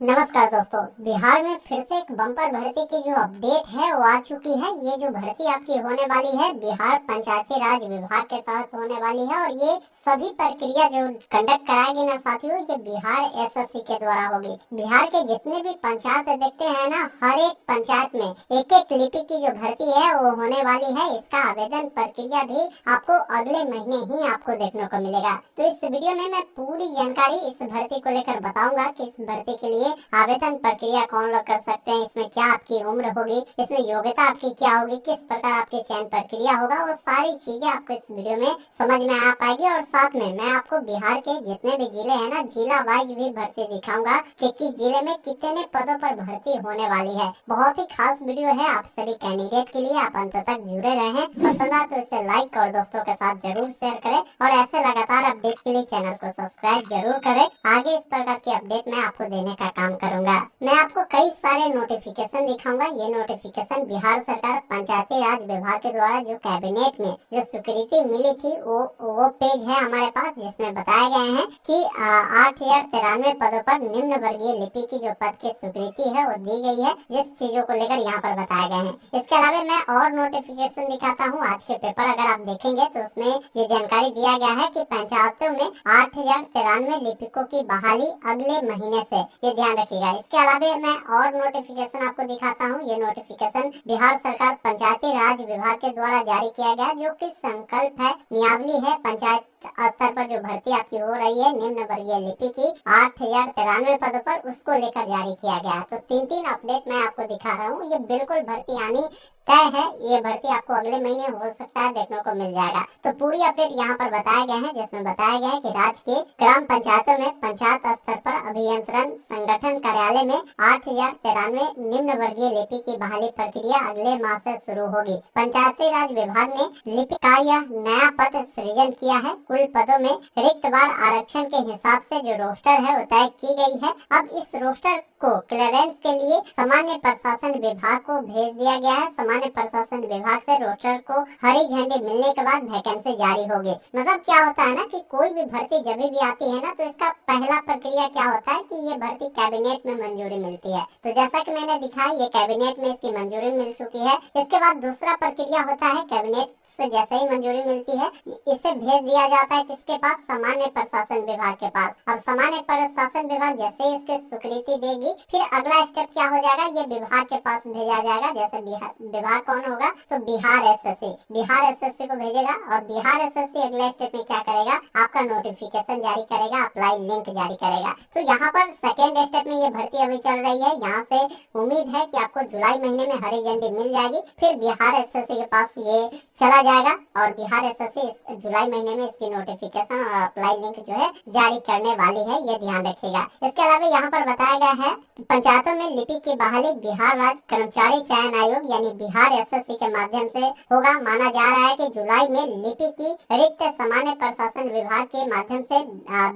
नमस्कार दोस्तों। बिहार में फिर से एक बम्पर भर्ती की जो अपडेट है वो आ चुकी है। ये जो भर्ती आपकी होने वाली है बिहार पंचायती राज विभाग के तहत होने वाली है और ये सभी प्रक्रिया जो कंडक्ट कराएगी ना साथियों, ये बिहार एसएससी के द्वारा होगी। बिहार के जितने भी पंचायत देखते हैं ना, हर एक पंचायत में एक एक लिपि की जो भर्ती है वो होने वाली है। इसका आवेदन प्रक्रिया भी आपको अगले महीने ही आपको देखने को मिलेगा। तो इस वीडियो में मैं पूरी जानकारी इस भर्ती को लेकर बताऊंगा कि इस भर्ती के लिए आवेदन प्रक्रिया कौन लोग कर सकते हैं, इसमें क्या आपकी उम्र होगी, इसमें योग्यता आपकी क्या होगी, किस प्रकार आपकी चयन प्रक्रिया होगा, वो सारी चीजें आपको इस वीडियो में समझ में आ पाएगी। और साथ में मैं आपको बिहार के जितने भी जिले हैं ना, जिला वाइज भी भर्ती दिखाऊंगा कि किस जिले में कितने पदों पर भर्ती होने वाली है। बहुत ही खास वीडियो है आप सभी कैंडिडेट के लिए। आप अंत तक जुड़े रहें। पसंद आए तो इसे लाइक और दोस्तों के साथ जरूर शेयर करें और ऐसे लगातार अपडेट के लिए चैनल को सब्सक्राइब जरूर करें। आगे इस प्रकार की अपडेट मैं आपको देने का काम करूंगा। मैं आपको कई सारे नोटिफिकेशन दिखाऊंगा। ये नोटिफिकेशन बिहार सरकार पंचायती राज विभाग के द्वारा जो कैबिनेट में जो स्वीकृति मिली थी वो पेज है हमारे पास, जिसमें बताए गए हैं कि 8,093 पदों पर निम्न वर्गीय लिपि की जो पद की स्वीकृति है वो दी गई है, जिस चीजों को लेकर यहाँ पर बताए गए हैं। इसके अलावा मैं और नोटिफिकेशन दिखाता हूँ। आज के पेपर अगर आप देखेंगे तो उसमें ये जानकारी दिया गया है कि पंचायतों में 8,093 लिपिकों की बहाली अगले महीने से, ये ध्यान रखिएगा। इसके अलावा मैं और नोटिफिकेशन आपको दिखाता हूँ। ये नोटिफिकेशन बिहार सरकार पंचायती राज विभाग के द्वारा जारी किया गया, जो कि संकल्प है, नियमावली है पंचायत स्तर पर जो भर्ती आपकी हो रही है निम्न वर्गीय लिपि की 8,093 पदों पर, उसको लेकर जारी किया गया। तो तीन अपडेट मैं आपको दिखा रहा हूँ। ये बिल्कुल भर्ती आनी तय है। ये भर्ती आपको अगले महीने हो सकता है देखने को मिल जाएगा। तो पूरी अपडेट यहाँ पर बताए गए हैं, जिसमें बताया गया है कि राज्य के ग्राम पंचायतों में पंचायत स्तर पर अभियंत्रण संगठन कार्यालय में 8,093 निम्न वर्गीय लिपि की बहाली प्रक्रिया अगले माह से शुरू होगी। पंचायती राज विभाग ने लिपि का यह नया पद सृजन किया है। कुल पदों में रिक्त बार आरक्षण के हिसाब से जो रोस्टर है वो तय की गई है। अब इस रोस्टर को क्लियरेंस के लिए सामान्य प्रशासन विभाग को भेज दिया गया है। सामान्य प्रशासन विभाग से रोस्टर को हरी झंडी मिलने के बाद वैकेंसी जारी होगी। मतलब क्या होता है ना कि कोई भी भर्ती जब भी आती है ना, तो इसका पहला प्रक्रिया क्या होता है कि ये भर्ती कैबिनेट में मंजूरी मिलती है। तो जैसा कि मैंने दिखाया, ये कैबिनेट में इसकी मंजूरी मिल चुकी है। इसके बाद दूसरा प्रक्रिया होता है, कैबिनेट से जैसे ही मंजूरी मिलती है इसे भेज दिया जाता है किसके पास, सामान्य प्रशासन विभाग के पास। अब सामान्य प्रशासन विभाग जैसे ही इसकी स्वीकृति देगी, फिर अगला स्टेप क्या हो जाएगा, ये विभाग के पास भेजा जाएगा। जैसे विभाग कौन होगा, तो बिहार एसएससी को भेजेगा और बिहार एसएससी अगले स्टेप में क्या करेगा, आपका नोटिफिकेशन जारी करेगा, अप्लाई लिंक जारी करेगा। तो यहाँ पर सेकेंड स्टेप में ये भर्ती अभी चल रही है। यहाँ से उम्मीद है कि आपको जुलाई महीने में हरी झंडी मिल जाएगी। फिर बिहार एसएससी के पास ये चला जाएगा और बिहार एसएससी जुलाई महीने में इसकी नोटिफिकेशन और अप्लाई लिंक जो है जारी करने वाली है, ये ध्यान रखिएगा। इसके अलावा यहाँ पर बताया गया है पंचायतों में लिपि की बहाली बिहार राज्य कर्मचारी चयन आयोग यानी बिहार एसएससी के माध्यम से होगा। माना जा रहा है कि जुलाई में लिपि की रिक्त सामान्य प्रशासन विभाग के माध्यम से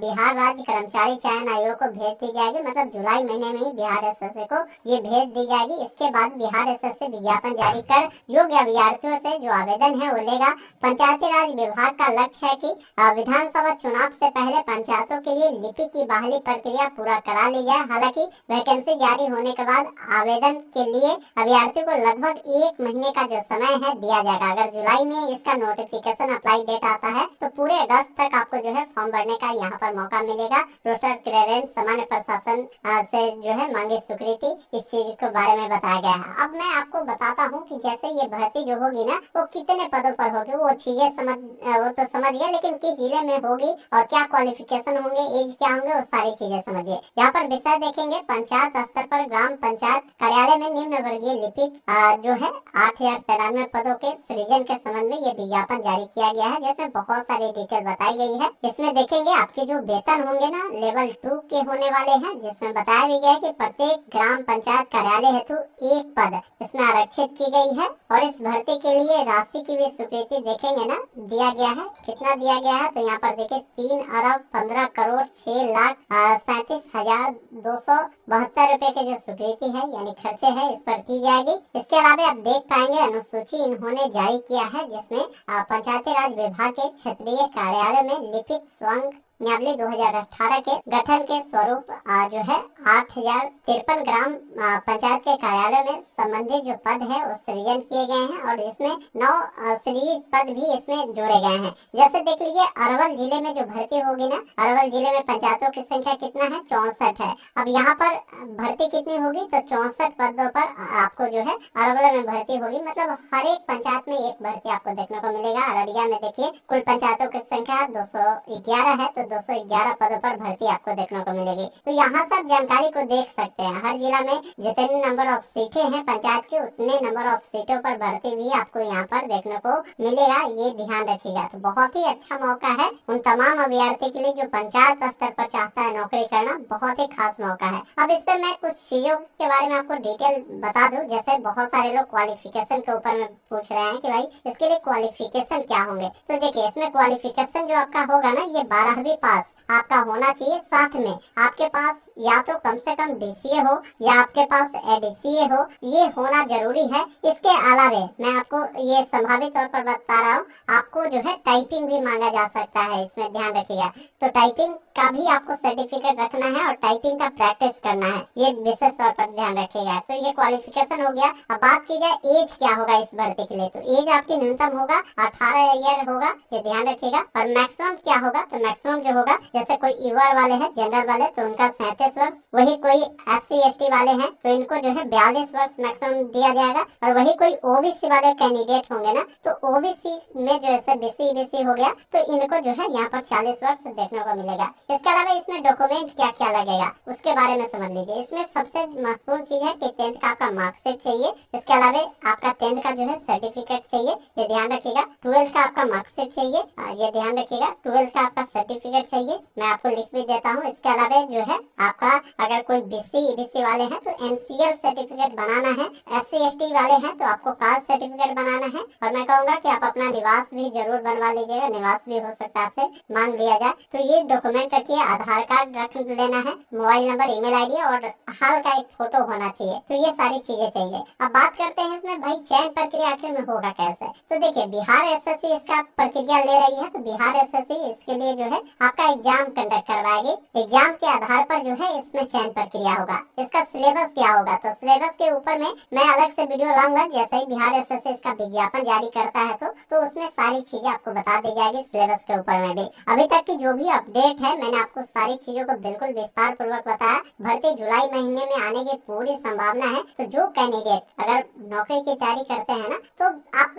बिहार राज्य कर्मचारी चयन आयोग को भेज दी जाएगी। मतलब जुलाई महीने में ही बिहार एसएससी को ये भेज दी जाएगी। इसके बाद बिहार एसएससी विज्ञापन जारी कर योग्य अभ्यर्थियों से जो आवेदन है वो लेगा। पंचायती राज विभाग का लक्ष्य है कि विधानसभा चुनाव से पहले पंचायतों के लिए लिपि की बहाली प्रक्रिया पूरा करा ली जाए। हालांकि वैकेंसी जारी होने के बाद आवेदन के लिए अभ्यर्थी को लगभग 1 महीने का जो समय है दिया जाएगा। अगर जुलाई में इसका नोटिफिकेशन अप्लाई डेट आता है तो पूरे अगस्त तक आपको जो है फॉर्म भरने का यहाँ पर मौका मिलेगा। रोस्टर क्लियरेंस सामान्य प्रशासन से जो है मांगी स्वीकृति, इस चीज के बारे में बताया गया है। अब मैं आपको बताता हूँ कि जैसे ये भर्ती जो होगी ना, वो कितने पदों पर होगी, वो चीजें वो तो समझ गए, लेकिन किस जिले में होगी और क्या क्वालिफिकेशन होंगे, एज क्या होंगे, वो सारी चीजें समझिए। यहाँ पर विषय देखेंगे, पंचायत स्तर पर ग्राम पंचायत कार्यालय में निम्न वर्गीय लिपिक जो है 8,093 पदों के सृजन के संबंध में ये विज्ञापन जारी किया गया है, जिसमें बहुत सारी डिटेल बताई गई है। इसमें देखेंगे आपके जो वेतन होंगे ना, लेवल 2 के होने वाले हैं, जिसमें बताया भी गया है कि प्रत्येक ग्राम पंचायत कार्यालय हेतु 1 पद इसमें आरक्षित की गई है। और इस भर्ती के लिए राशि की भी स्वीकृति देखेंगे ना, दिया गया है। कितना दिया गया है, तो यहाँ पर देखिए 3,15,06,37,272 रुपए के जो स्वीकृति है यानी खर्चे है इस पर की जाएगी। इसके अलावा आप देख पाएंगे अनुसूची इन्होंने जारी किया है, जिसमें पंचायती राज विभाग के क्षेत्रीय कार्यालय में लिपिक स्वयं न्यायालय 2018 के गठन के स्वरूप जो है 8053 ग्राम पंचायत के कार्यालय में संबंधित जो पद है वो सृजन किए गए हैं और इसमें 9 सृजित पद भी इसमें जोड़े गए हैं। जैसे देख लीजिए अरवल जिले में जो भर्ती होगी ना, अरवल जिले में पंचायतों की संख्या कितना है, 64 है। अब यहाँ पर भर्ती कितनी होगी, तो 64 पदों पर आपको जो है अरवल में भर्ती होगी। मतलब हर एक पंचायत में एक भर्ती आपको देखने को मिलेगा। अररिया में देखिए कुल पंचायतों की संख्या 211 है, तो 211 पदों पर भर्ती आपको देखने को मिलेगी। तो यहाँ से आप जानकारी को देख सकते हैं। हर जिला में जितने नंबर ऑफ सीटें हैं पंचायत की, उतने नंबर ऑफ सीटों पर भर्ती भी आपको यहाँ पर देखने को मिलेगा, ये ध्यान रखिएगा। तो बहुत ही अच्छा मौका है उन तमाम अभ्यर्थी के लिए जो पंचायत स्तर पर चाहता है नौकरी करना, बहुत ही खास मौका है। अब इस पे मैं कुछ चीजों के बारे में आपको डिटेल बता दूं। जैसे बहुत सारे लोग क्वालिफिकेशन के ऊपर में पूछ रहे हैं कि भाई इसके लिए क्वालिफिकेशन क्या होंगे। तो देखिए इसमें क्वालिफिकेशन जो आपका होगा ना, ये 12वीं पास आपका होना चाहिए। साथ में आपके पास या तो कम से कम DCA हो या आपके पास ADCA हो, ये होना जरूरी है। इसके अलावे मैं आपको ये संभावित तौर पर बता रहा हूँ, आपको जो है टाइपिंग भी मांगा जा सकता है, इसमें ध्यान रखिएगा। तो टाइपिंग का भी आपको सर्टिफिकेट रखना है और टाइपिंग का प्रैक्टिस करना है, ये विशेष तौर पर ध्यान रखिएगा। तो ये क्वालिफिकेशन हो गया। अब बात की जाए एज क्या होगा इस भर्ती के लिए, तो एज आपकी न्यूनतम होगा 18 ईयर होगा, ये ध्यान रखिएगा। और मैक्सिमम क्या होगा, तो मैक्सिमम जो होगा, जैसे कोई यूआर वाले हैं जनरल वाले, तो उनका 37 वर्ष, वही कोई SC ST वाले हैं तो इनको जो है 42 वर्ष मैक्सिमम दिया जाएगा। और वही कोई OBC वाले कैंडिडेट होंगे ना, तो OBC में जैसे BC EBC हो गया, तो इनको जो है यहाँ पर 40 वर्ष देखने को मिलेगा। इसके अलावा इसमें डॉक्यूमेंट क्या क्या लगेगा उसके बारे में समझ लीजिए। इसमें सबसे महत्वपूर्ण चीज है कि 10th का आपका मार्कशीट चाहिए। इसके अलावा आपका 10th का जो है सर्टिफिकेट चाहिए, ये ध्यान रखिएगा। 12th का आपका मार्कशीट चाहिए, ये ध्यान रखिएगा। 12th का आपका सर्टिफिकेट चाहिए, मैं आपको लिख भी देता हूँ। इसके अलावा जो है आपका अगर कोई BC EBC वाले हैं तो NCL सर्टिफिकेट बनाना है। SC ST वाले हैं तो आपको कास्ट सर्टिफिकेट बनाना है। और मैं कहूँगा कि आप अपना निवास भी जरूर बनवा लीजिएगा, निवास भी हो सकता है आपसे मांग लिया जाए। तो ये डॉक्यूमेंट रखिए, आधार कार्ड रख लेना है, मोबाइल नंबर, ईमेल ID और हाल का एक फोटो होना चाहिए। तो ये सारी चीजें चाहिए। अब बात करते हैं इसमें भाई चयन प्रक्रिया आखिर में होगा कैसे। तो देखिए बिहार SSC इसका प्रक्रिया ले रही है। तो बिहार SSC इसके लिए जो है आपका एग्जाम कंडक्ट करवाएगी। एग्जाम के आधार पर जो है इसमें चयन प्रक्रिया होगा। इसका सिलेबस क्या होगा, तो सिलेबस के ऊपर में मैं अलग से वीडियो लाऊंगा। जैसे ही बिहार SSC इसका विज्ञापन जारी करता है तो उसमें सारी चीजें आपको बता दी जाएगी सिलेबस के ऊपर में भी। अभी तक की जो भी अपडेट है मैंने आपको सारी चीजों को बिल्कुल विस्तार पूर्वक बताया। भर्ती जुलाई महीने में आने की पूरी संभावना है। तो जो कैंडिडेट अगर नौकरी की तैयारी करते हैं ना, तो आप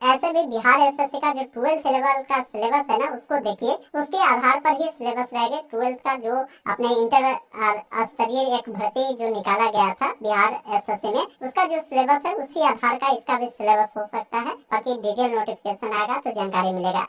ऐसे भी बिहार SSC का जो 12th लेवल का सिलेबस है ना, उसको देखिए। उसके आधार पर ही सिलेबस रहेगा। 12th का जो अपने इंटर स्तरीय एक भर्ती जो निकाला गया था बिहार SSC में, उसका जो सिलेबस है उसी आधार का इसका भी सिलेबस हो सकता है। बाकी डिटेल नोटिफिकेशन आएगा तो जानकारी मिलेगा।